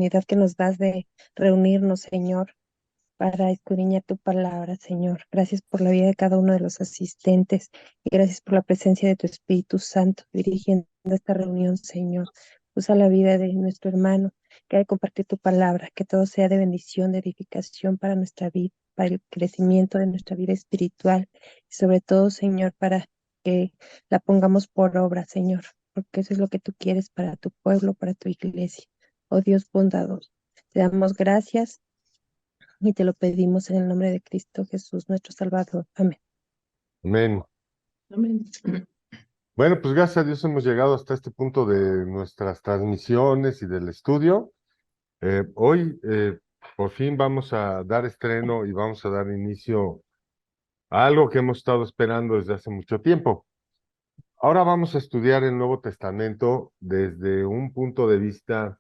oportunidad que nos das de reunirnos, Señor, para escudriñar tu palabra, Señor. Gracias por la vida de cada uno de los asistentes y gracias por la presencia de tu Espíritu Santo dirigiendo esta reunión, Señor. Usa la vida de nuestro hermano que ha de compartir tu palabra, que todo sea de bendición, de edificación para nuestra vida, para el crecimiento de nuestra vida espiritual y sobre todo, Señor, para que la pongamos por obra, Señor, porque eso es lo que tú quieres para tu pueblo, para tu iglesia. Oh Dios bondadoso, te damos gracias y te lo pedimos en el nombre de Cristo Jesús, nuestro Salvador. Amén. Amén. Amén. Bueno, pues gracias a Dios hemos llegado hasta este punto de nuestras transmisiones y del estudio. Hoy, por fin vamos a dar estreno y vamos a dar inicio a algo que hemos estado esperando desde hace mucho tiempo. Ahora vamos a estudiar el Nuevo Testamento desde un punto de vista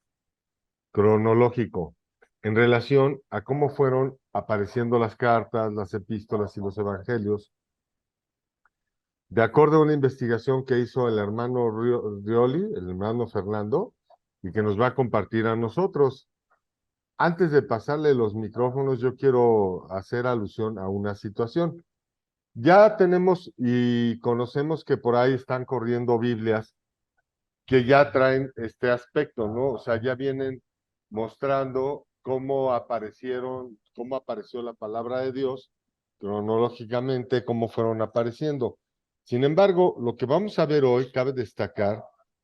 cronológico, en relación a cómo fueron apareciendo las cartas, las epístolas y los evangelios, de acuerdo a una investigación que hizo el hermano Rioli, el hermano Fernando, y que nos va a compartir a nosotros. Antes de pasarle los micrófonos, yo quiero hacer alusión a una situación. Ya tenemos y conocemos que por ahí están corriendo Biblias que ya traen este aspecto, ¿no? O sea, ya vienen mostrando cómo apareció la palabra de Dios, cronológicamente, cómo fueron apareciendo. Sin embargo, lo que vamos a ver hoy, cabe destacar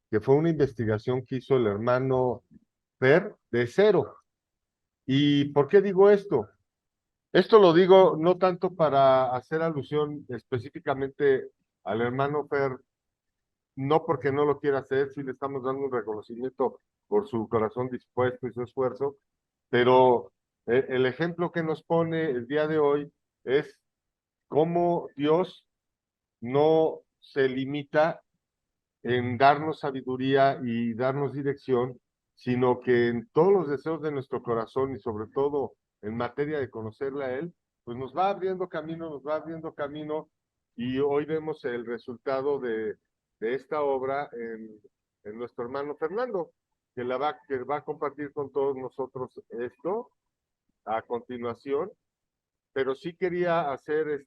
que fue una investigación que hizo el hermano Fer de cero. ¿Y por qué digo esto? Esto lo digo no tanto para hacer alusión específicamente al hermano Fer, no porque no lo quiera hacer, sí le estamos dando un reconocimiento por su corazón dispuesto y su esfuerzo, pero el ejemplo que nos pone el día de hoy es cómo Dios no se limita en darnos sabiduría y darnos dirección, sino que en todos los deseos de nuestro corazón y sobre todo en materia de conocerle a Él, pues nos va abriendo camino y hoy vemos el resultado de esta obra en nuestro hermano Fernando, que va a compartir con todos nosotros esto a continuación, pero sí quería hacer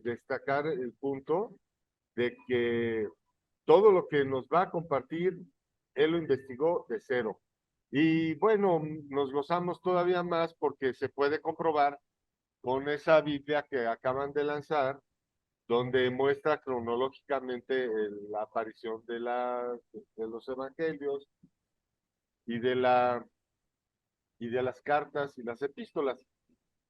destacar el punto de que todo lo que nos va a compartir, él lo investigó de cero. Y bueno, nos gozamos todavía más porque se puede comprobar con esa Biblia que acaban de lanzar, donde muestra cronológicamente la aparición de los evangelios y y de las cartas y las epístolas.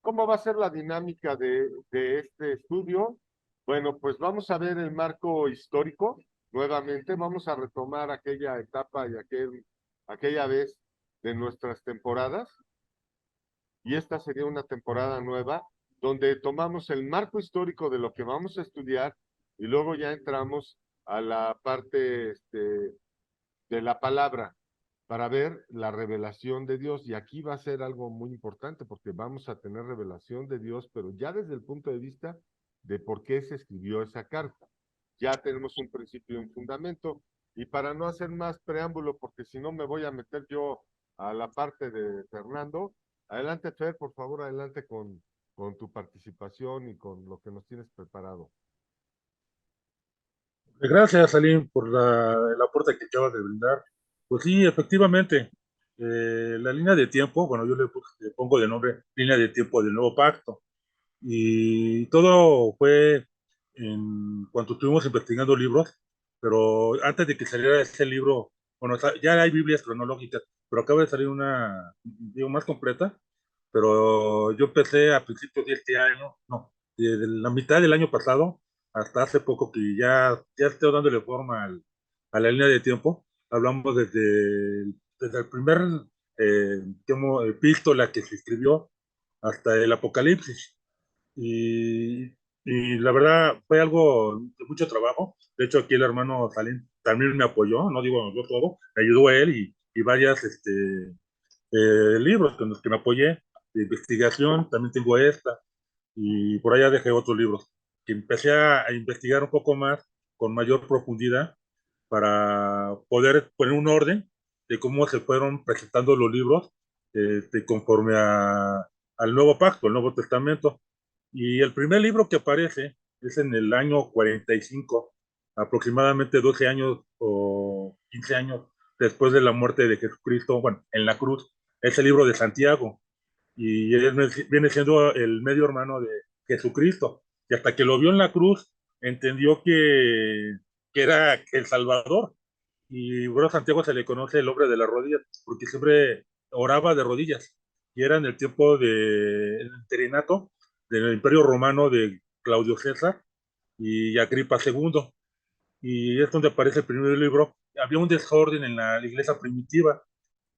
¿Cómo va a ser la dinámica de este estudio? Bueno, pues vamos a ver el marco histórico nuevamente, vamos a retomar aquella etapa y aquella vez de nuestras temporadas, y esta sería una temporada nueva donde tomamos el marco histórico de lo que vamos a estudiar y luego ya entramos a la parte de la palabra para ver la revelación de Dios. Y aquí va a ser algo muy importante porque vamos a tener revelación de Dios, pero ya desde el punto de vista de por qué se escribió esa carta. Ya tenemos un principio y un fundamento. Y para no hacer más preámbulo, porque si no me voy a meter yo a la parte de Fernando, adelante Fer, por favor, adelante con tu participación y con lo que nos tienes preparado. Gracias, Salim, por el aporte que acabas de brindar. Pues sí, efectivamente, la línea de tiempo, bueno, yo le pongo de nombre línea de tiempo del nuevo pacto. Y todo fue cuando estuvimos investigando libros, pero antes de que saliera ese libro, bueno, ya hay Biblias cronológicas, pero acaba de salir una, digo, más completa, pero yo empecé a principios de este año, no, de la mitad del año pasado hasta hace poco que ya estoy dándole forma a la línea de tiempo. Hablamos desde el primer epístola que se escribió hasta el Apocalipsis. Y, y la verdad fue algo de mucho trabajo. De hecho, aquí el hermano Salim también me apoyó, no digo yo todo, me ayudó él y varias libros con los que me apoyé de investigación. También tengo esta y por allá dejé otros libros que empecé a investigar un poco más con mayor profundidad para poder poner un orden de cómo se fueron presentando los libros conforme al Nuevo Pacto, el Nuevo Testamento. Y el primer libro que aparece es en el año 45, aproximadamente 12 años o 15 años después de la muerte de Jesucristo, bueno, en la cruz. Es el libro de Santiago y él viene siendo el medio hermano de Jesucristo. Y hasta que lo vio en la cruz, entendió que era el Salvador. Y bueno, a Santiago se le conoce el hombre de las rodillas, porque siempre oraba de rodillas. Y era en el tiempo del interinato del Imperio Romano de Claudio César y Agripa II. Y es donde aparece el primer libro. Había un desorden en la iglesia primitiva.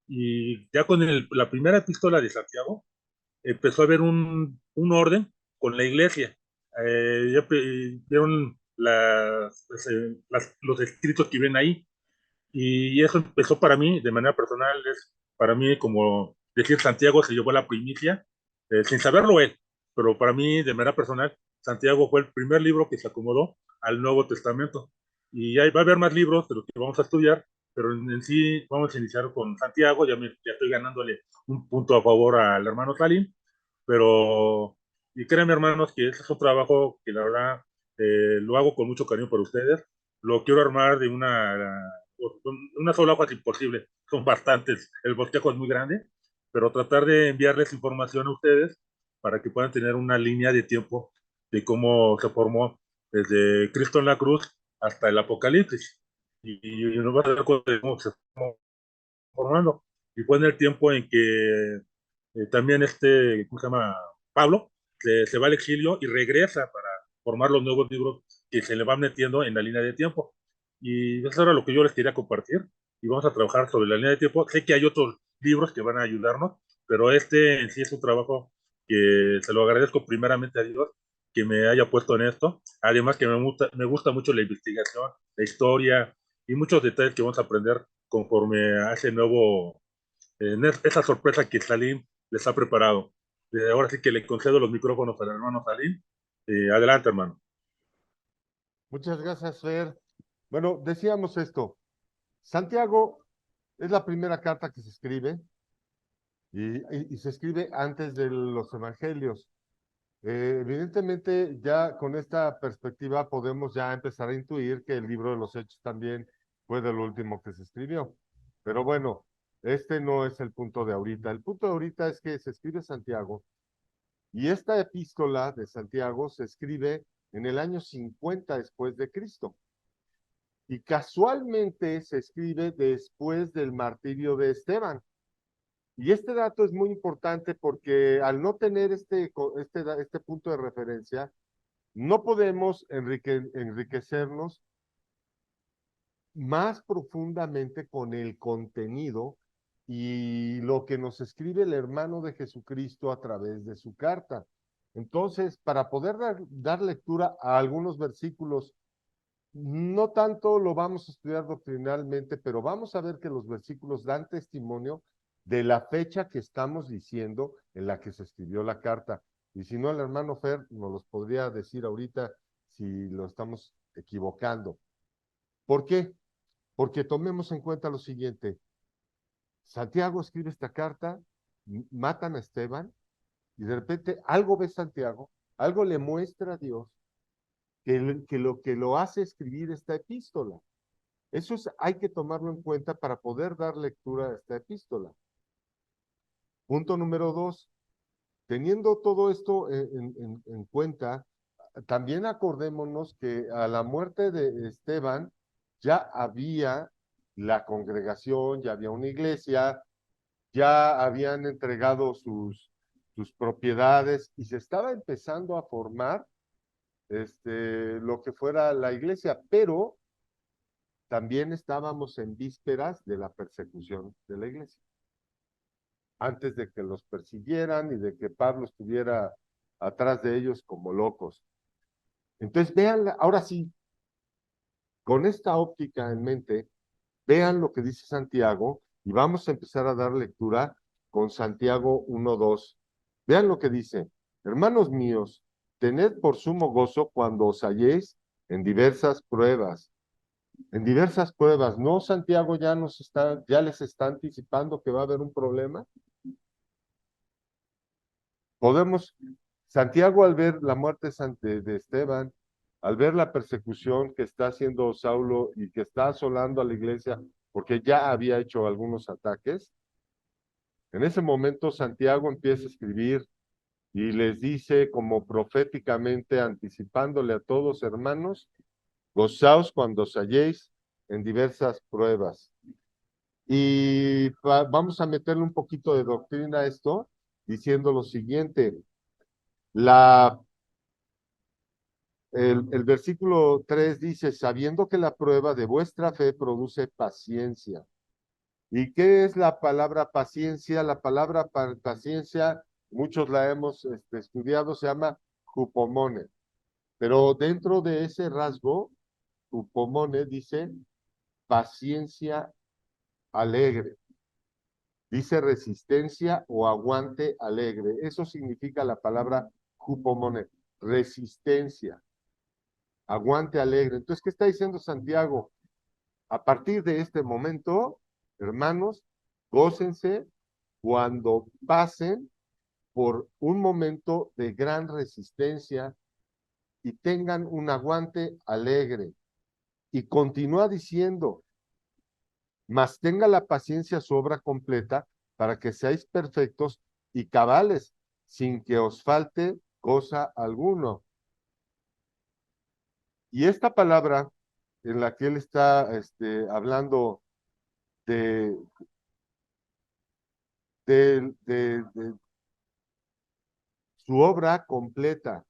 Y ya con la primera epístola de Santiago, empezó a haber un orden con la iglesia. Ya vieron los escritos que ven ahí y eso empezó para mí, de manera personal, es para mí como decir Santiago se llevó la primicia, sin saberlo él, pero para mí, de manera personal, Santiago fue el primer libro que se acomodó al Nuevo Testamento. Y ahí va a haber más libros de los que vamos a estudiar, pero en sí vamos a iniciar con Santiago, ya estoy ganándole un punto a favor al hermano Salim, pero, y créanme hermanos, que ese es un trabajo que la verdad lo hago con mucho cariño por ustedes, lo quiero armar de una sola hoja es imposible, son bastantes, el bosquejo es muy grande, pero tratar de enviarles información a ustedes para que puedan tener una línea de tiempo de cómo se formó desde Cristo en la cruz hasta el Apocalipsis. Y nos va a dar cuenta de cómo se fue formando. Y fue en el tiempo en que también ¿cómo se llama? Pablo se va al exilio y regresa para formar los nuevos libros que se le van metiendo en la línea de tiempo. Y eso era lo que yo les quería compartir. Y vamos a trabajar sobre la línea de tiempo. Sé que hay otros libros que van a ayudarnos, pero este en sí es un trabajo que se lo agradezco primeramente a Dios que me haya puesto en esto. Además que me gusta mucho la investigación, la historia y muchos detalles que vamos a aprender conforme a ese nuevo, esa sorpresa que Salim les ha preparado. Ahora sí que le concedo los micrófonos al hermano Salim. Adelante, hermano. Muchas gracias, Fer. Bueno, decíamos esto. Santiago es la primera carta que se escribe y se escribe antes de los evangelios. Evidentemente, ya con esta perspectiva podemos ya empezar a intuir que el libro de los Hechos también fue de lo último que se escribió. Pero bueno, este no es el punto de ahorita. El punto de ahorita es que se escribe Santiago y esta epístola de Santiago se escribe en el año 50 después de Cristo. Y casualmente se escribe después del martirio de Esteban. Y este dato es muy importante porque al no tener este punto de referencia, no podemos enriquecernos más profundamente con el contenido y lo que nos escribe el hermano de Jesucristo a través de su carta. Entonces, para poder dar lectura a algunos versículos, no tanto lo vamos a estudiar doctrinalmente, pero vamos a ver que los versículos dan testimonio de la fecha que estamos diciendo en la que se escribió la carta. Y si no, el hermano Fer nos los podría decir ahorita si lo estamos equivocando. ¿Por qué? Porque tomemos en cuenta lo siguiente. Santiago escribe esta carta, matan a Esteban, y de repente algo ve Santiago, algo le muestra a Dios que lo hace escribir esta epístola. Eso hay que tomarlo en cuenta para poder dar lectura a esta epístola. Punto número 2. Teniendo todo esto en cuenta, también acordémonos que a la muerte de Esteban ya había la congregación, ya había una iglesia, ya habían entregado sus propiedades y se estaba empezando a formar lo que fuera la iglesia, pero también estábamos en vísperas de la persecución de la iglesia. Antes de que los persiguieran y de que Pablo estuviera atrás de ellos como locos. Entonces, vean, ahora sí, con esta óptica en mente, vean lo que dice Santiago y vamos a empezar a dar lectura con Santiago 1:2. Vean lo que dice: hermanos míos, tened por sumo gozo cuando os halléis en diversas pruebas. En diversas pruebas, ¿no? Santiago ya les está anticipando que va a haber un problema. podemos, Santiago al ver la muerte de Esteban, al ver la persecución que está haciendo Saulo y que está asolando a la iglesia, porque ya había hecho algunos ataques, en ese momento Santiago empieza a escribir y les dice como proféticamente, anticipándole a todos, hermanos, gozaos cuando os halléis en diversas pruebas. Y vamos a meterle un poquito de doctrina a esto, diciendo lo siguiente, la el versículo 3 dice, sabiendo que la prueba de vuestra fe produce paciencia. ¿Y qué es la palabra paciencia? La palabra paciencia, muchos la hemos estudiado, se llama hupomone. Pero dentro de ese rasgo, hupomone dice paciencia alegre. Dice resistencia o aguante alegre. Eso significa la palabra hupomone, resistencia. Aguante alegre. Entonces, ¿qué está diciendo Santiago? A partir de este momento, hermanos, gócense cuando pasen por un momento de gran resistencia y tengan un aguante alegre. Y continúa diciendo, mas tenga la paciencia su obra completa para que seáis perfectos y cabales, sin que os falte cosa alguno. Y esta palabra en la que él está hablando de, de su obra completa.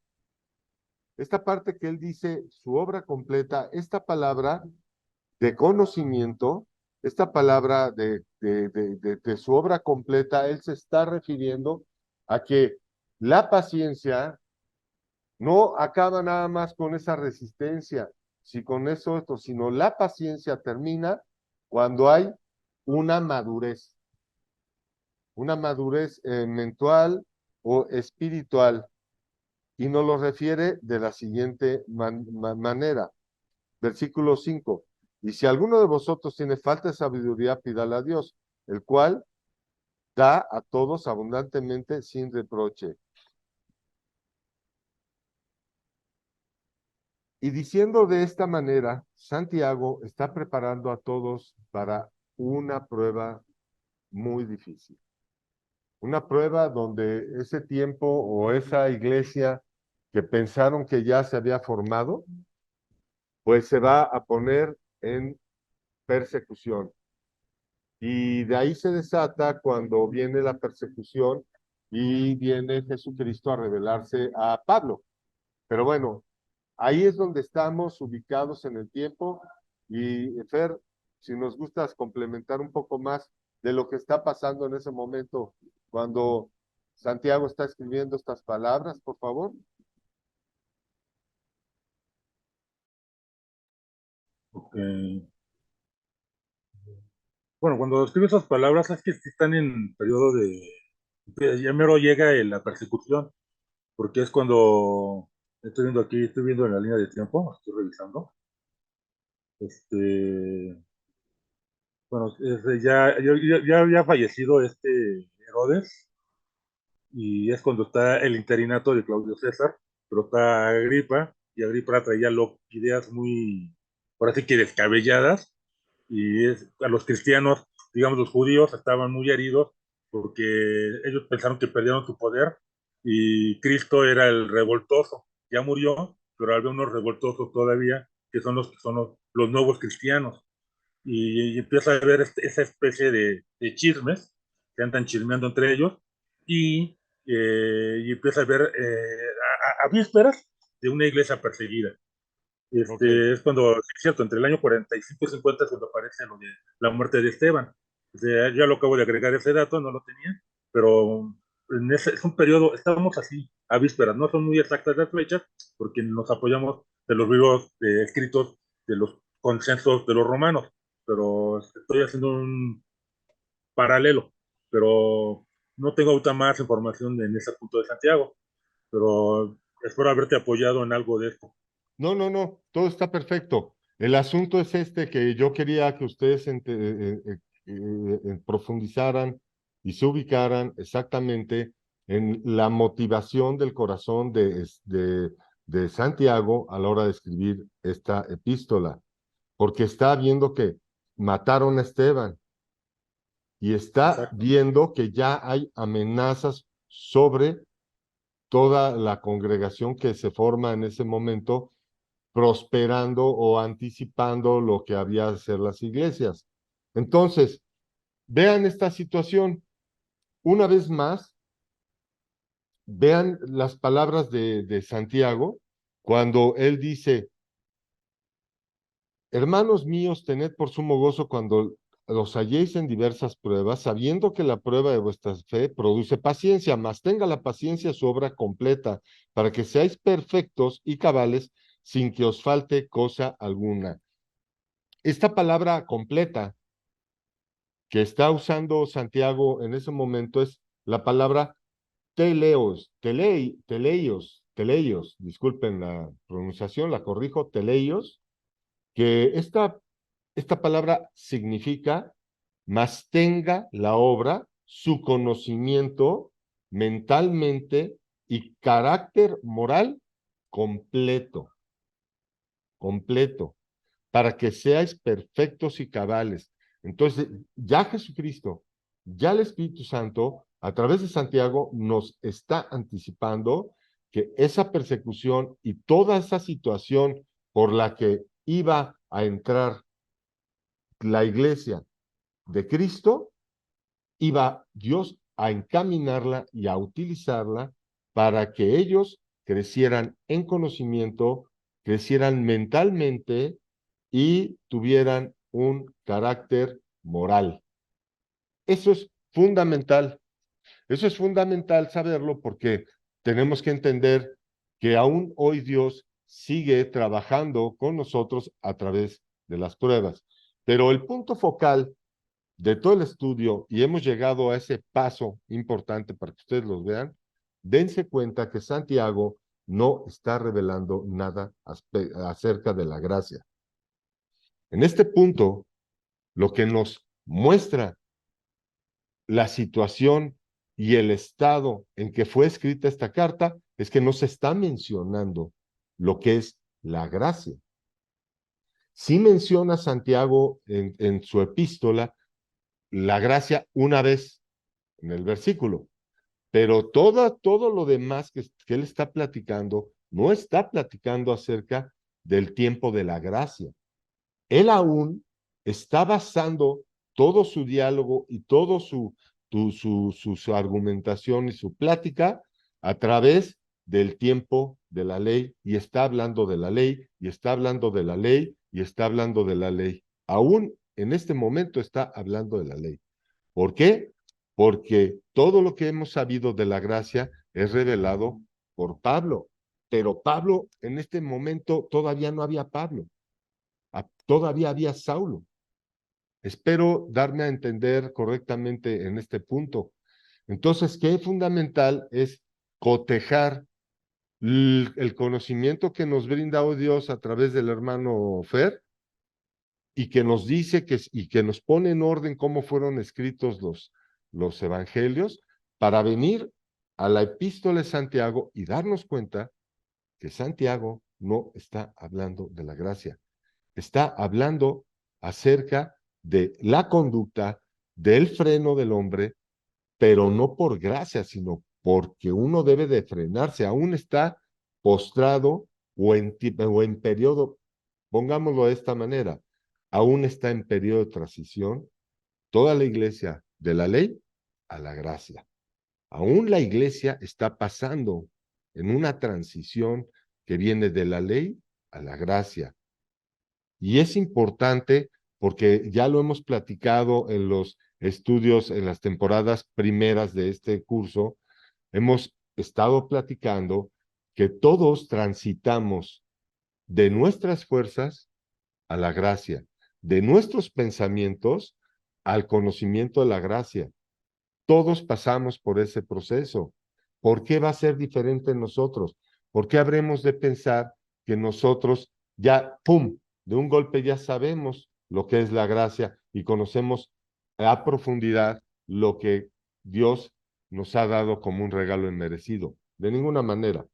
Esta parte que él dice, su obra completa, esta palabra de conocimiento, esta palabra de su obra completa, él se está refiriendo a que la paciencia no acaba nada más con esa resistencia, si con eso esto, sino la paciencia termina cuando hay una madurez mental o espiritual, y nos lo refiere de la siguiente manera. Versículo 5. Y si alguno de vosotros tiene falta de sabiduría, pídala a Dios, el cual da a todos abundantemente sin reproche. Y diciendo de esta manera, Santiago está preparando a todos para una prueba muy difícil. Una prueba donde ese tiempo o esa iglesia que pensaron que ya se había formado, pues se va a poner en persecución. Y de ahí se desata cuando viene la persecución y viene Jesucristo a revelarse a Pablo. Pero bueno, ahí es donde estamos ubicados en el tiempo. Y Fer, si nos gustas complementar un poco más de lo que está pasando en ese momento cuando Santiago está escribiendo estas palabras, por favor. Okay. Bueno, cuando escribo esas palabras es que sí están en periodo ya mero llega la persecución, porque es cuando estoy viendo aquí, estoy viendo en la línea de tiempo, estoy revisando. Bueno, ya había fallecido Herodes, y es cuando está el interinato de Claudio César, pero está Agripa, y Agripa traía ideas muy, por así que descabelladas, y a los cristianos, digamos los judíos, estaban muy heridos porque ellos pensaron que perdieron su poder y Cristo era el revoltoso, ya murió, pero había unos revoltosos todavía que son los nuevos cristianos, y empieza a haber esa especie de chismes que andan chismeando entre ellos, y, y empieza a haber a vísperas de una iglesia perseguida. Okay. Es cuando, es cierto, entre el año 45 y 50 es cuando aparece lo de la muerte de Esteban. Ya lo acabo de agregar ese dato, no lo tenía, pero es un periodo, estamos así, a vísperas, no son muy exactas las fechas, porque nos apoyamos de los libros escritos de los consensos de los romanos, pero estoy haciendo un paralelo, pero no tengo ahorita más información en ese punto de Santiago, pero espero haberte apoyado en algo de esto. No, no, no, todo está perfecto. El asunto es que yo quería que ustedes profundizaran y se ubicaran exactamente en la motivación del corazón de Santiago a la hora de escribir esta epístola, porque está viendo que mataron a Esteban y está Exacto. viendo que ya hay amenazas sobre toda la congregación que se forma en ese momento, prosperando o anticipando lo que había de ser las iglesias. Entonces, vean esta situación. Una vez más, vean las palabras de Santiago cuando él dice, hermanos míos, tened por sumo gozo cuando los halléis en diversas pruebas, sabiendo que la prueba de vuestra fe produce paciencia, mas tenga la paciencia su obra completa, para que seáis perfectos y cabales sin que os falte cosa alguna. Esta palabra completa que está usando Santiago en ese momento es la palabra teleios, disculpen la pronunciación, la corrijo, teleios, que esta palabra significa más tenga la obra su conocimiento mentalmente y carácter moral completo, completo, para que seáis perfectos y cabales. Entonces, ya Jesucristo, ya el Espíritu Santo, a través de Santiago, nos está anticipando que esa persecución y toda esa situación por la que iba a entrar la iglesia de Cristo, iba Dios a encaminarla y a utilizarla para que ellos crecieran en conocimiento, crecieran mentalmente y tuvieran un carácter moral. Eso es fundamental. Eso es fundamental saberlo porque tenemos que entender que aún hoy Dios sigue trabajando con nosotros a través de las pruebas. Pero el punto focal de todo el estudio, y hemos llegado a ese paso importante para que ustedes los vean, dense cuenta que Santiago no está revelando nada acerca de la gracia. En este punto, lo que nos muestra la situación y el estado en que fue escrita esta carta es que no se está mencionando lo que es la gracia. Sí menciona Santiago en su epístola la gracia una vez en el versículo, pero todo lo demás que él está platicando, no está platicando acerca del tiempo de la gracia. Él aún está basando todo su diálogo y todo su argumentación y su plática a través del tiempo de la ley, y está hablando de la ley, y está hablando de la ley, y está hablando de la ley. Aún en este momento está hablando de la ley. ¿Por qué? Porque todo lo que hemos sabido de la gracia es revelado por Pablo, pero Pablo en este momento todavía no había Pablo. Todavía había Saulo. Espero darme a entender correctamente en este punto. Entonces, ¿qué es fundamental? Es cotejar el conocimiento que nos brinda hoy Dios a través del hermano Fer y que nos dice y que nos pone en orden cómo fueron escritos los evangelios para venir a la epístola de Santiago y darnos cuenta que Santiago no está hablando de la gracia. Está hablando acerca de la conducta, del freno del hombre, pero no por gracia, sino porque uno debe de frenarse, aún está postrado o en periodo, pongámoslo de esta manera, aún está en periodo de transición, toda la iglesia de la ley a la gracia. Aún la iglesia está pasando en una transición que viene de la ley a la gracia. Y es importante porque ya lo hemos platicado en los estudios, en las temporadas primeras de este curso, hemos estado platicando que todos transitamos de nuestras fuerzas a la gracia, de nuestros pensamientos al conocimiento de la gracia. Todos pasamos por ese proceso. ¿Por qué va a ser diferente en nosotros? ¿Por qué habremos de pensar que nosotros ya, ¡pum!, de un golpe ya sabemos lo que es la gracia y conocemos a profundidad lo que Dios nos ha dado como un regalo inmerecido. De ninguna manera.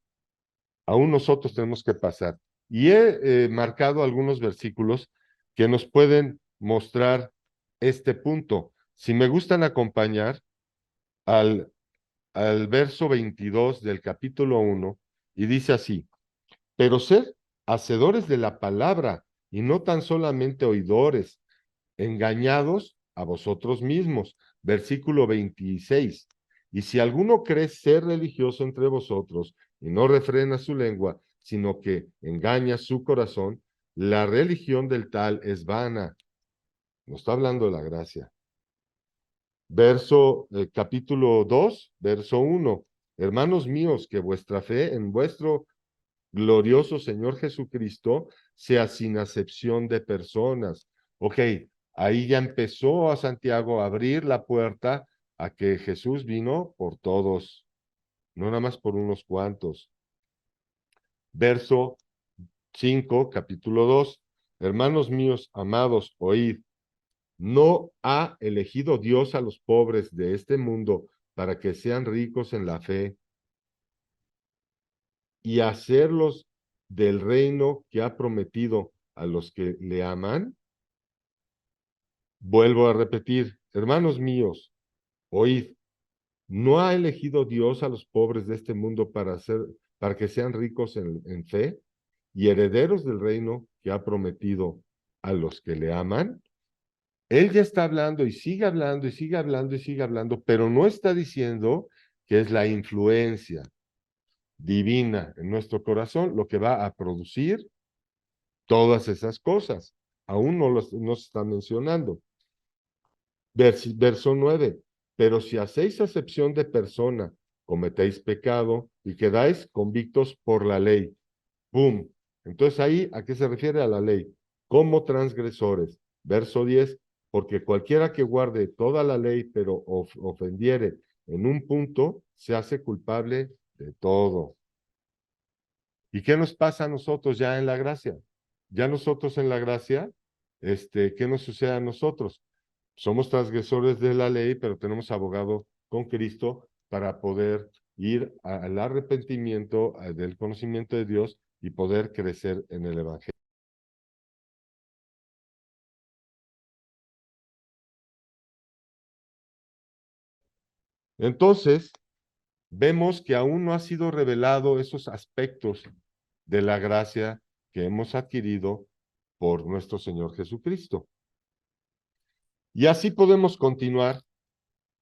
Aún nosotros tenemos que pasar. Y he marcado algunos versículos que nos pueden mostrar este punto. Si me gustan acompañar al verso 22 del capítulo 1, y dice así: pero ser hacedores de la palabra y no tan solamente oidores, engañados a vosotros mismos. Versículo 26. Y si alguno cree ser religioso entre vosotros y no refrena su lengua, sino que engaña su corazón, la religión del tal es vana. No está hablando de la gracia. Capítulo 2, verso 1. Hermanos míos, que vuestra fe en vuestro glorioso Señor Jesucristo sea sin acepción de personas. Ok, ahí ya empezó a Santiago a abrir la puerta a que Jesús vino por todos, no nada más por unos cuantos. Verso 5, capítulo 2. Hermanos míos, amados, oíd. ¿No ha elegido Dios a los pobres de este mundo para que sean ricos en la fe y hacerlos del reino que ha prometido a los que le aman? Vuelvo a repetir, hermanos míos, oíd, ¿no ha elegido Dios a los pobres de este mundo para que sean ricos en fe y herederos del reino que ha prometido a los que le aman? Él ya está hablando y sigue hablando y sigue hablando y sigue hablando, pero no está diciendo que es la influencia divina en nuestro corazón lo que va a producir todas esas cosas. Aún no se está mencionando. Verso 9. Pero si hacéis acepción de persona, cometéis pecado y quedáis convictos por la ley. ¡Pum! Entonces ahí, ¿a qué se refiere? A la ley. Como transgresores. Verso 10. Porque cualquiera que guarde toda la ley, pero ofendiere en un punto, se hace culpable de todo. ¿Y qué nos pasa a nosotros ya en la gracia? Ya nosotros en la gracia, ¿qué nos sucede a nosotros? Somos transgresores de la ley, pero tenemos abogado con Cristo para poder ir al arrepentimiento, del conocimiento de Dios y poder crecer en el Evangelio. Entonces, vemos que aún no ha sido revelado esos aspectos de la gracia que hemos adquirido por nuestro Señor Jesucristo. Y así podemos continuar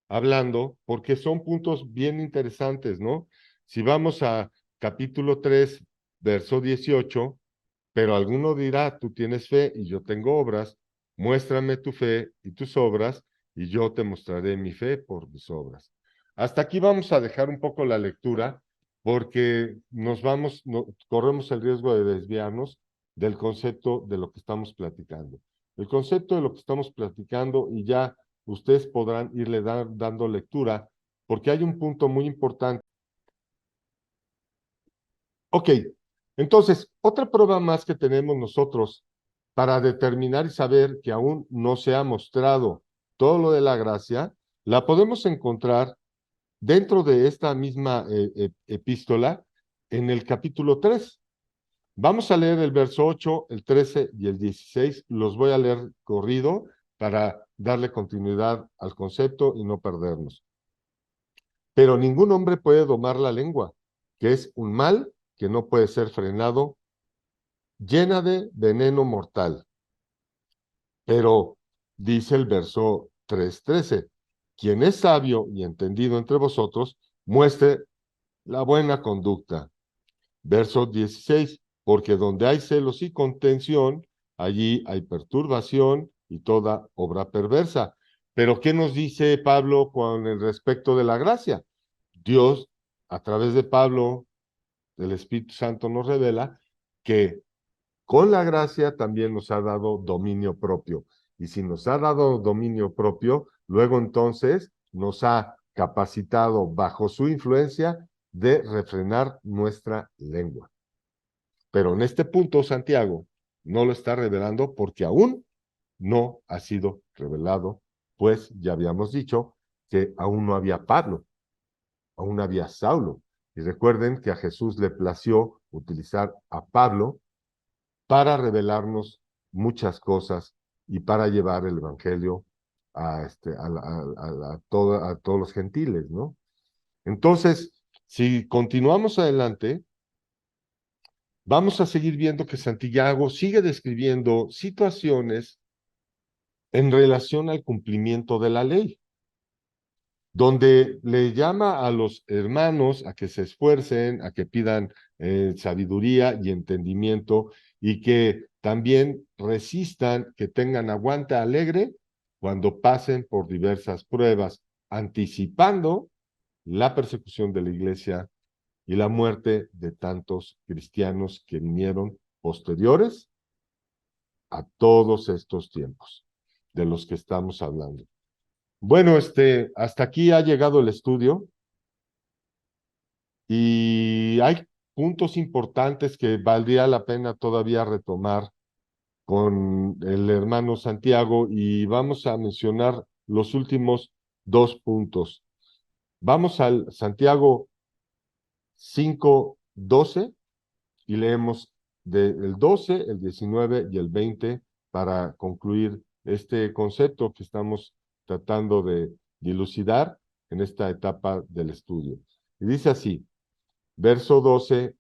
hablando, porque son puntos bien interesantes, ¿no? Si vamos a capítulo 3, verso 18, pero alguno dirá, tú tienes fe y yo tengo obras, muéstrame tu fe y tus obras, y yo te mostraré mi fe por mis obras. Hasta aquí vamos a dejar un poco la lectura, porque corremos el riesgo de desviarnos del concepto de lo que estamos platicando. El concepto de lo que estamos platicando, y ya ustedes podrán irle dando lectura, porque hay un punto muy importante. Ok, entonces, otra prueba más que tenemos nosotros para determinar y saber que aún no se ha mostrado todo lo de la gracia, la podemos encontrar dentro de esta misma epístola en el capítulo 3. Vamos a leer el verso 8, el 13 y el 16. Los voy a leer corrido para darle continuidad al concepto y no perdernos. Pero ningún hombre puede domar la lengua, que es un mal que no puede ser frenado, llena de veneno mortal. Pero dice el verso 3:13, quien es sabio y entendido entre vosotros, muestre la buena conducta. Verso 16, porque donde hay celos y contención, allí hay perturbación y toda obra perversa. Pero ¿qué nos dice Pablo con el respecto de la gracia? Dios, a través de Pablo, el Espíritu Santo nos revela que con la gracia también nos ha dado dominio propio. Y si nos ha dado dominio propio, luego entonces nos ha capacitado bajo su influencia de refrenar nuestra lengua. Pero en este punto Santiago no lo está revelando porque aún no ha sido revelado, pues ya habíamos dicho que aún no había Pablo. aún había Saulo. Y recuerden que a Jesús le plació utilizar a Pablo para revelarnos muchas cosas y para llevar el evangelio a todos los gentiles, ¿no? Entonces, si continuamos adelante, vamos a seguir viendo que Santiago sigue describiendo situaciones en relación al cumplimiento de la ley, donde le llama a los hermanos a que se esfuercen, a que pidan sabiduría y entendimiento, y que también resistan, que tengan aguante alegre cuando pasen por diversas pruebas, anticipando la persecución de la iglesia y la muerte de tantos cristianos que vinieron posteriores a todos estos tiempos de los que estamos hablando. Bueno, hasta aquí ha llegado el estudio y hay puntos importantes que valdría la pena todavía retomar con el hermano Santiago, y vamos a mencionar los últimos 2 puntos. Vamos al Santiago 5:12 y leemos del 12, el 19 y el 20 para concluir este concepto que estamos tratando de dilucidar en esta etapa del estudio. Y dice así, verso 12,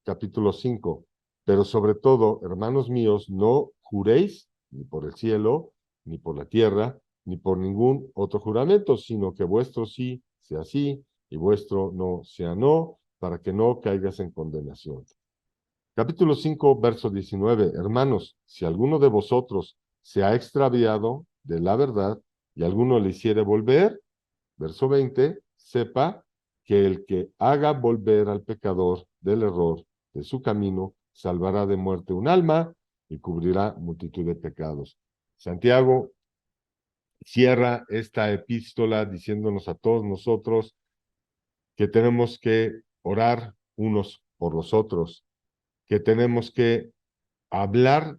capítulo 5, pero sobre todo, hermanos míos, no juréis ni por el cielo, ni por la tierra, ni por ningún otro juramento, sino que vuestro sí sea sí y vuestro no sea no, para que no caigas en condenación. Capítulo 5, verso 19. Hermanos, si alguno de vosotros se ha extraviado de la verdad y alguno le hiciere volver, verso 20, sepa que el que haga volver al pecador del error de su camino, salvará de muerte un alma y cubrirá multitud de pecados. Santiago cierra esta epístola diciéndonos a todos nosotros que tenemos que orar unos por los otros, que tenemos que hablar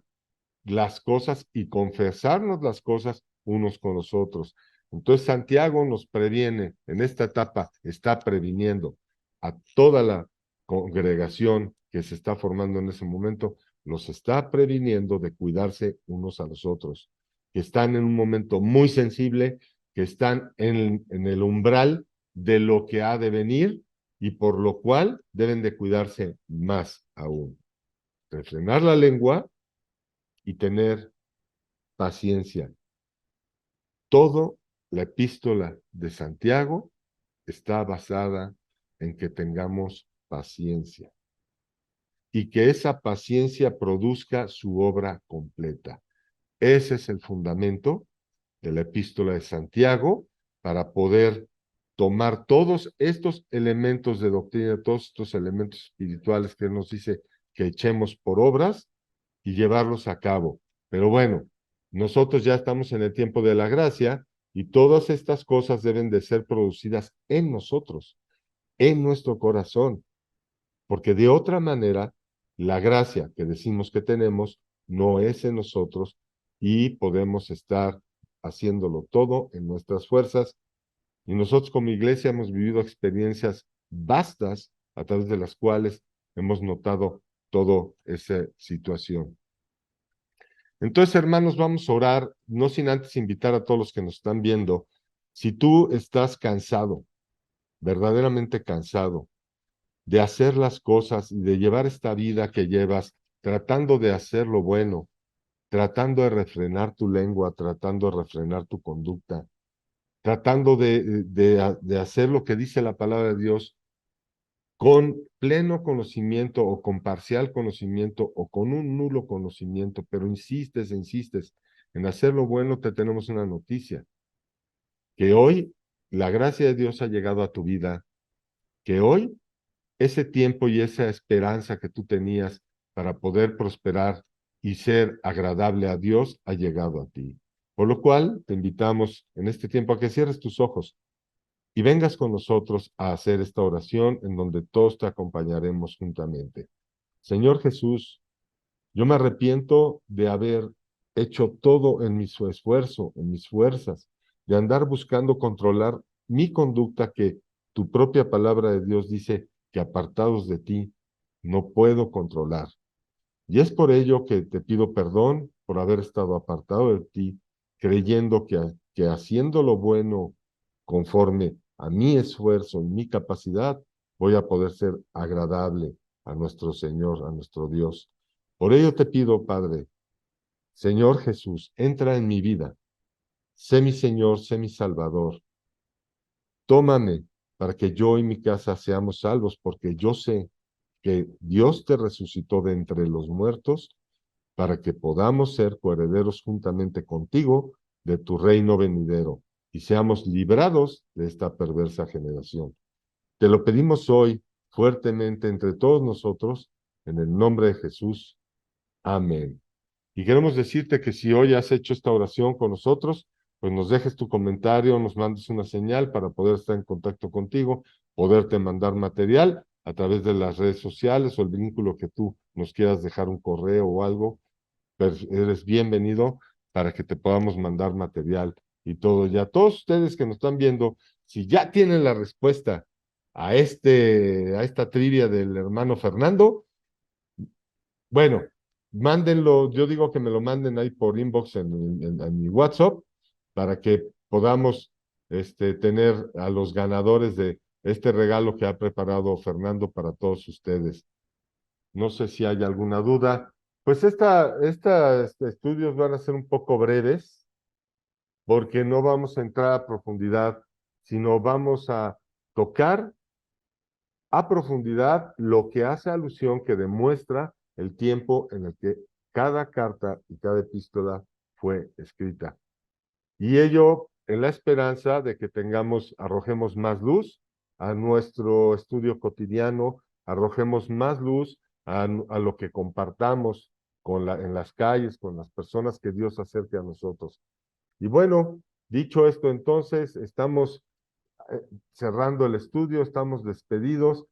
las cosas y confesarnos las cosas unos con los otros. Entonces Santiago nos previene, en esta etapa está previniendo a toda la congregación que se está formando en ese momento, los está previniendo de cuidarse unos a los otros, que están en un momento muy sensible, que están en el umbral de lo que ha de venir y por lo cual deben de cuidarse más aún. Refrenar la lengua y tener paciencia. Todo la epístola de Santiago está basada en que tengamos paciencia y que esa paciencia produzca su obra completa. Ese es el fundamento de la epístola de Santiago para poder tomar todos estos elementos de doctrina, todos estos elementos espirituales que nos dice que echemos por obras y llevarlos a cabo. Pero bueno, nosotros ya estamos en el tiempo de la gracia y todas estas cosas deben de ser producidas en nosotros, en nuestro corazón, porque de otra manera, la gracia que decimos que tenemos no es en nosotros y podemos estar haciéndolo todo en nuestras fuerzas. Y nosotros como iglesia hemos vivido experiencias vastas a través de las cuales hemos notado toda esa situación. Entonces, hermanos, vamos a orar, no sin antes invitar a todos los que nos están viendo. Si tú estás cansado, verdaderamente cansado, de hacer las cosas y de llevar esta vida que llevas, tratando de hacer lo bueno, tratando de refrenar tu lengua, tratando de refrenar tu conducta, tratando de hacer lo que dice la palabra de Dios con pleno conocimiento o con parcial conocimiento o con un nulo conocimiento, pero insistes en hacer lo bueno, te tenemos una noticia, que hoy la gracia de Dios ha llegado a tu vida, que hoy ese tiempo y esa esperanza que tú tenías para poder prosperar y ser agradable a Dios ha llegado a ti. Por lo cual te invitamos en este tiempo a que cierres tus ojos y vengas con nosotros a hacer esta oración en donde todos te acompañaremos juntamente. Señor Jesús, yo me arrepiento de haber hecho todo en mi esfuerzo, en mis fuerzas, de andar buscando controlar mi conducta que tu propia palabra de Dios dice que apartados de ti no puedo controlar. Y es por ello que te pido perdón por haber estado apartado de ti, creyendo que haciendo lo bueno conforme a mi esfuerzo y mi capacidad, voy a poder ser agradable a nuestro Señor, a nuestro Dios. Por ello te pido, Padre, Señor Jesús, entra en mi vida, sé mi Señor, sé mi Salvador. Tómame para que yo y mi casa seamos salvos, porque yo sé que Dios te resucitó de entre los muertos para que podamos ser coherederos juntamente contigo de tu reino venidero y seamos librados de esta perversa generación. Te lo pedimos hoy fuertemente entre todos nosotros, en el nombre de Jesús. Amén. Y queremos decirte que si hoy has hecho esta oración con nosotros, pues nos dejes tu comentario, nos mandes una señal para poder estar en contacto contigo, poderte mandar material a través de las redes sociales o el vínculo que tú nos quieras dejar un correo o algo, eres bienvenido para que te podamos mandar material y todo. Y a todos ustedes que nos están viendo, si ya tienen la respuesta a esta trivia del hermano Fernando, bueno, mándenlo, yo digo que me lo manden ahí por inbox en mi WhatsApp para que podamos tener a los ganadores de este regalo que ha preparado Fernando para todos ustedes. No sé si hay alguna duda. Pues estos estudios van a ser un poco breves porque no vamos a entrar a profundidad, sino vamos a tocar a profundidad lo que hace alusión que demuestra el tiempo en el que cada carta y cada epístola fue escrita. Y ello en la esperanza de que arrojemos más luz a nuestro estudio cotidiano, arrojemos más luz a lo que compartamos en las calles, con las personas que Dios acerque a nosotros. Y bueno, dicho esto, entonces, estamos cerrando el estudio, estamos despedidos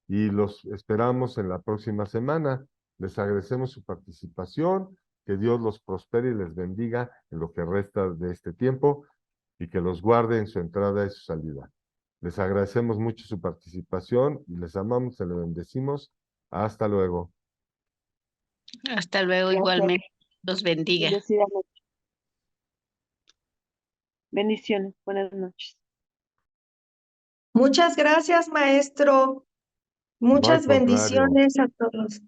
y los esperamos en la próxima semana. Les agradecemos su participación, que Dios los prospere y les bendiga en lo que resta de este tiempo y que los guarde en su entrada y su salida. Les agradecemos mucho su participación y les amamos y les bendecimos. Hasta luego. Hasta luego, Gracias. igualmente. Los bendiga. Bendecida noche. Bendiciones. Buenas noches. Muchas gracias, maestro. No, al Muchas contrario. bendiciones a todos.